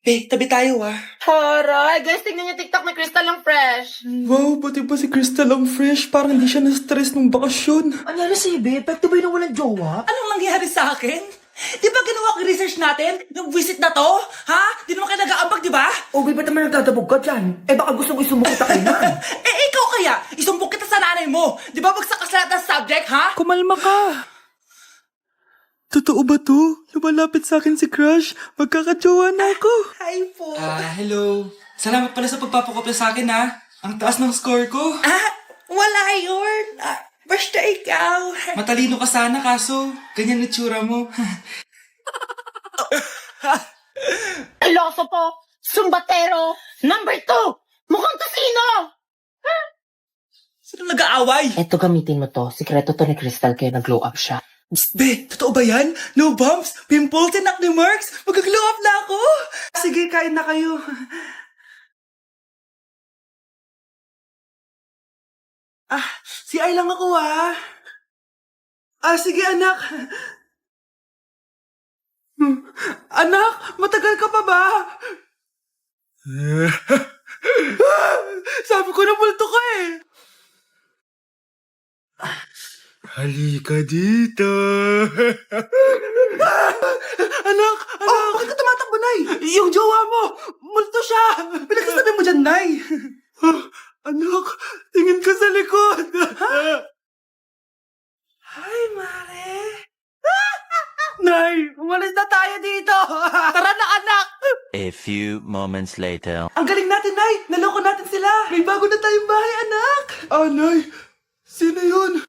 Tabi tayo ah. Haray, guys, tingnan niyo TikTok ni Crystal ang fresh. Wow, buti pa si Crystal ang fresh. Parang hindi siya na-stress nung bakasyon. Anyari si Ibe? Epekto ba yun na walang jowa? Anong nangyari sa akin? Di ba ginawa ko yung research natin? Yung visit na to? Ha? Di naman kayo nag-aambag, di ba? Okay, ba't naman nagdadabog ka dyan? Eh baka gusto mo isumok kita kay man. Ikaw kaya, isumbok kita sa nanay mo. Di ba bagsak ka sa lahat ng subject, ha? Kumalma ka. Totoo ba to? Lumalapit sa akin si Crush. Magkakajowa na ako. Hi po. Hello. Salamat pala sa pagpapakopya sa akin ha. Ang taas ng score ko. Wala yun. Basta ikaw. Matalino ka sana kaso ganyan na tsura mo. Iloso po, sumbatero, number 2, mukhang kasino. Sino nag-aaway? Eto, gamitin mo to. Sikreto to ni Crystal kaya nag-glow up siya. Be, totoo ba yan? No bumps, pimples, and acne marks? Mag-glow up na ako? Sige, kain na kayo. Si Ay lang ako sige anak. Anak, matagal ka pa ba? Sabi ko na multo ka eh. Halika dito. Anak! Bakit ka tumatakbo, Nay? Yung jowa mo! Multo siya! Pinagsasabi mo dyan, Nay! Anak, tingin ka sa likod! Hi, Mare! Nay, umalis na tayo dito! Tara na, anak! A few moments later. Ang galing natin, Nay! Naloko natin sila! May bago na tayong bahay, anak! Nay! Sino yun?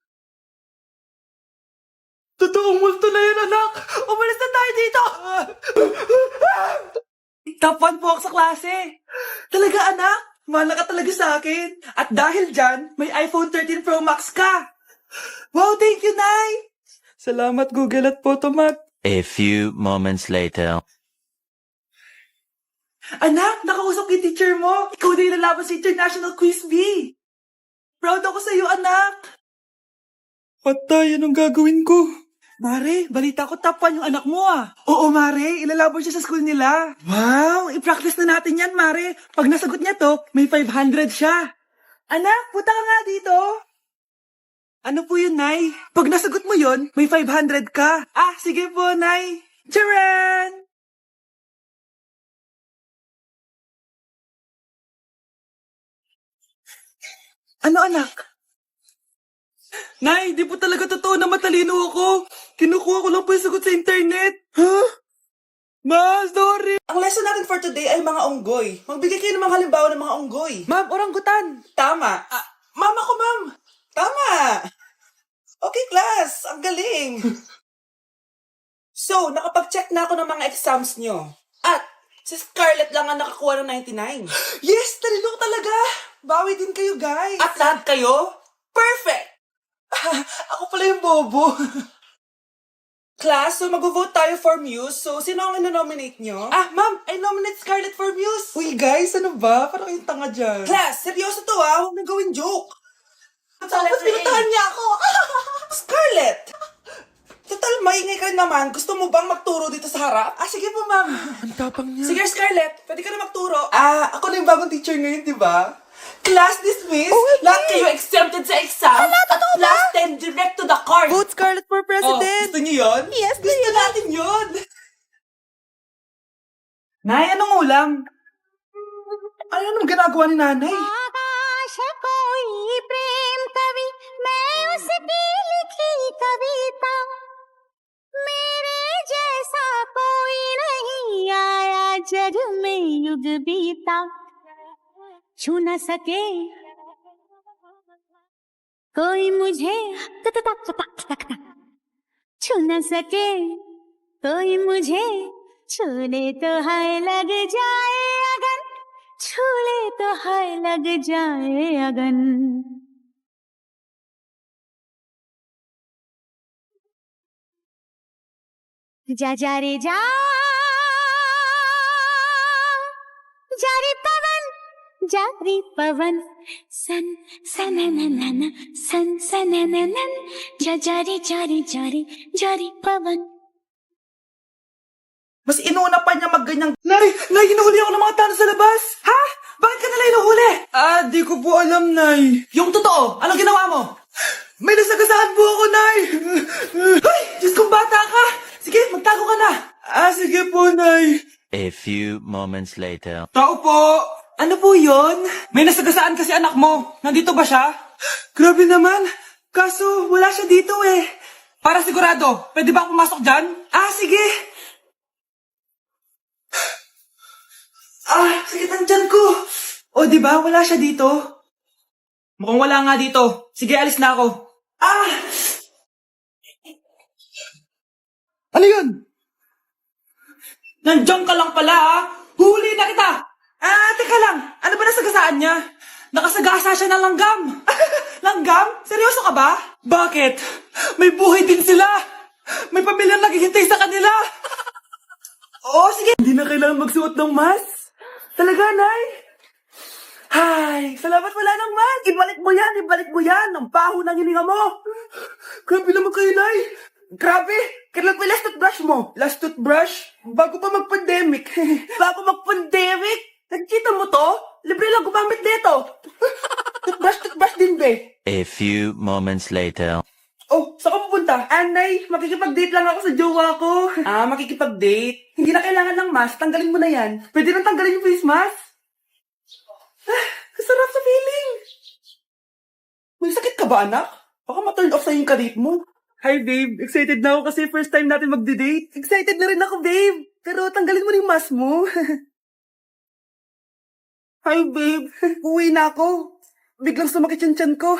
Totoong multo na yun, anak! Umalis na tayo dito! Top 1 po ako sa klase! Talaga, anak? Mahal ka talaga sa akin. At dahil dyan, may iPhone 13 Pro Max ka! Wow, thank you, Nay! Salamat, Google at Photomat. A few moments later. Anak, nakausap yung teacher mo. Ikaw na yung lalaban sa International Quiz Bee. Proud ako sa iyo, anak. Patay, anong gagawin ko? Mare, balita ko top 1 yung anak mo Oo, Mare, ilalaban siya sa school nila. Wow, i-practice na natin yan, Mare. Pag nasagot niya to, may 500 siya. Anak, punta ka nga dito. Ano po yun, Nay? Pag nasagot mo yun, may 500 ka. Sige po, Nay. Charan! Ano, anak? Nay, di po talaga totoo na matalino ako. Kinukuha ko lang po yung sagot sa internet. Ma, sorry. Ang lesson natin for today ay mga unggoy. Magbigay kayo ng mga halimbawa ng mga unggoy. Ma'am, orangutan. Tama. Ma'am ako, ma'am. Tama. Okay, class. Ang galing. So, nakapag-check na ako ng mga exams nyo. At, si Scarlett lang ang nakakuha ng 99. Yes, talino ko talaga. Bawi din kayo, guys. At lahat kayo, perfect. Ako pala yung bobo. Class, so mag-vote tayo for Muse. So, sino ang ino-nominate nyo? Ma'am, I nominate Scarlett for Muse. Uy, guys, ano ba? Parang yung tanga dyan. Class, seryoso to Huwag na gawin joke. Tapos pinuntahan niya ako. Scarlett! Total, maingay ka naman. Gusto mo bang magturo dito sa harap? Sige po, ma'am. Ang tapang niya. Sige, Scarlett. Pwede ka na magturo. Ako na yung bagong teacher ngayon, di ba? Class dismissed. Lahat kayo exempted sa exam. At last 10 direct to the card. Vote Scarlett for president. Gusto niyo yun? Yes, Gusto natin yun. Nay, anong ulam? Ano naman ginagawa ni nanay? आकाश कोई प्रेम कवि मैं उसकी लिखी कविता मेरे जैसा कोई नहीं आया जग में युग बीता छू न सके कोई मुझे छू न सके कोई मुझे छूने तो हाय लग जाए अगन छूले तो हाय लग जाए अगन जा जा रे जा जारी पवन सन सनननन सन सनननन जा जारी जारी जारी जारी पवन Mas inuna pa niya magganyang... Nay, hinuhuli ako ng mga tao sa labas. Ha? Bakit ka nila hinuhuli? Di ko po alam, Nay. Yung totoo, anong ginawa mo? May nasagasaan po ako, Nay. Ay, Diyos kong bata ka. Sige, magtago ka na. Sige po, Nay. A few moments later. Tao po! Ano po yon? May nasagasaan kasi anak mo. Nandito ba siya? Grabe naman. Kaso, wala siya dito eh. Para sigurado, pwede ba ako pumasok dyan? Sige. Sakit ang tiyan ko. O, di ba? Wala siya dito. Mukhang wala nga dito. Sige, alis na ako. Ano yun? Nandiyan ka lang pala, ha? Huli na kita! Teka lang. Ano ba nasagasaan niya? Nakasagasa siya ng langgam. Langgam? Seryoso ka ba? Bakit? May buhay din sila. May pamilyang naghihintay sa kanila. Oo, sige. Hindi na kailangan magsuot ng mask. Talaga, Nay? Hay, salamat wala ng mask. Ibalik mo yan. Ang baho ng hininga mo. Grabe naman kayo, Nay. Grabe! Kailan pa yung last toothbrush mo? Last toothbrush? Bago pa mag-pandemic. Bago mag-pandemic? Nagkita mo to? Libre lang gumamit dito. Toothbrush din, be. A few moments later. Oh, saan ka pupunta? Anay, makikipag-date lang ako sa jowa ko. Makikipag-date? Hindi na kailangan ng mask. Tanggalin mo na yan. Pwede nang tanggalin yung face mask? Kasarap sa feeling. May sakit ka ba, anak? Baka ma-turn off sa'yo yung kadate mo. Hi, babe. Excited na ako kasi first time natin magde-date. Excited na rin ako, babe. Pero tanggalin mo na yung mask mo. Hi, babe. Uwi na ako. Biglang sumakit yung tiyan ko.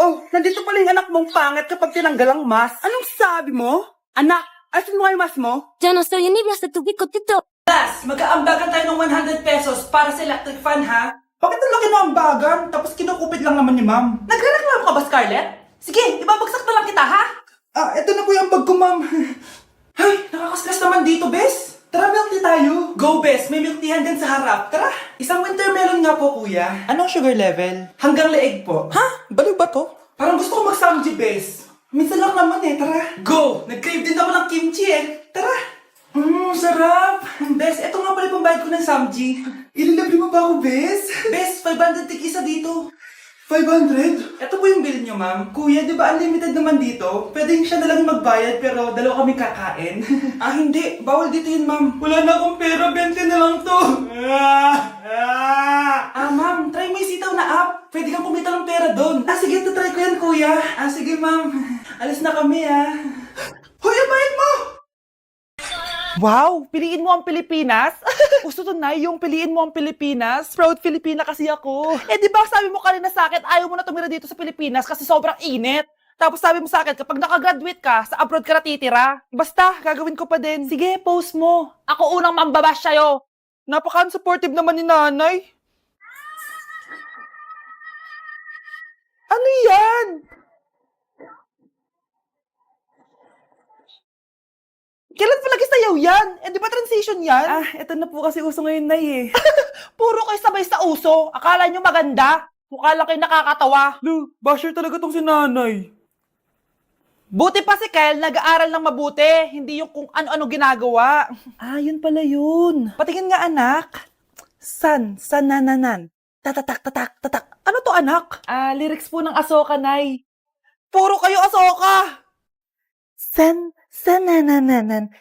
Oh, nandito pala yung anak mong pangit kapag tinanggal ang mask. Anong sabi mo? Anak, asin mo nga yung mask mo? Yo no soy envidia de tu pico tito. Last, mag-aambagan tayo ng 100 pesos para sa electric fan, ha? Bakit ang laki ng ambagan? Tapos kinukupit lang naman ni ma'am. Nagre-reklamo ka ba, Scarlett? Sige, ibabagsak na lang kita, ha? Eto na po yung bag ko, ma'am. Ay, nakakaskas naman dito, Bes. Tara, milk tea tayo. Go, Bes. May milk tea din sa harap. Tara. Isang winter melon nga po, kuya. Anong sugar level? Hanggang leeg po. Ha? Baliw ba to? Parang gusto ko mag-samji, Bes. Minsan lang naman eh. Tara. Go! Nag-crave din ako ng kimchi eh. Tara. Sarap. Bes, eto nga pala yung pambayad ko ng samji. Ililibre mo ba ako, Bes? Bes, 500 tig isa dito. 500? Ito po yung bill nyo, ma'am. Kuya, di ba unlimited naman dito? Pwede siya na lang magbayad pero dalawa kami kakain. Hindi. Bawal dito yun, ma'am. Wala na akong pera. 20 na lang to. Ma'am. Try mo yung sitaw na app. Pwede kang kumita ng pera doon. Sige. Try ko yan, kuya. Sige, ma'am. Alis na kami, Hoy, abayin mo! Wow! Piliin mo ang Pilipinas? Gusto to na yung piliin mo ang Pilipinas? Proud Filipina kasi ako. Di ba sabi mo kanina sa akin, ayaw mo na tumira dito sa Pilipinas kasi sobrang init. Tapos sabi mo sa akin, kapag nakagraduate ka, sa abroad ka natitira. Basta, gagawin ko pa din. Sige, post mo. Ako unang mambabash sa'yo. Napaka-supportive naman ni nanay. Ano yan? Kailan palagi sayaw yan? Di ba transition yan? Eto na po kasi uso ngayon, Nay eh. Puro kayo sabay sa uso. Akala nyo maganda. Mukha lang kayo nakakatawa. Lu, basher talaga tong si nanay. Buti pa si Kyle, nag-aaral ng mabuti. Hindi yung kung ano-ano ginagawa. Yun pala yun. Patingin nga, anak. Nananan. Tatak. Ano to, anak? Lyrics po ng Asoka, Nay. Puro kayo Asoka. Nananan.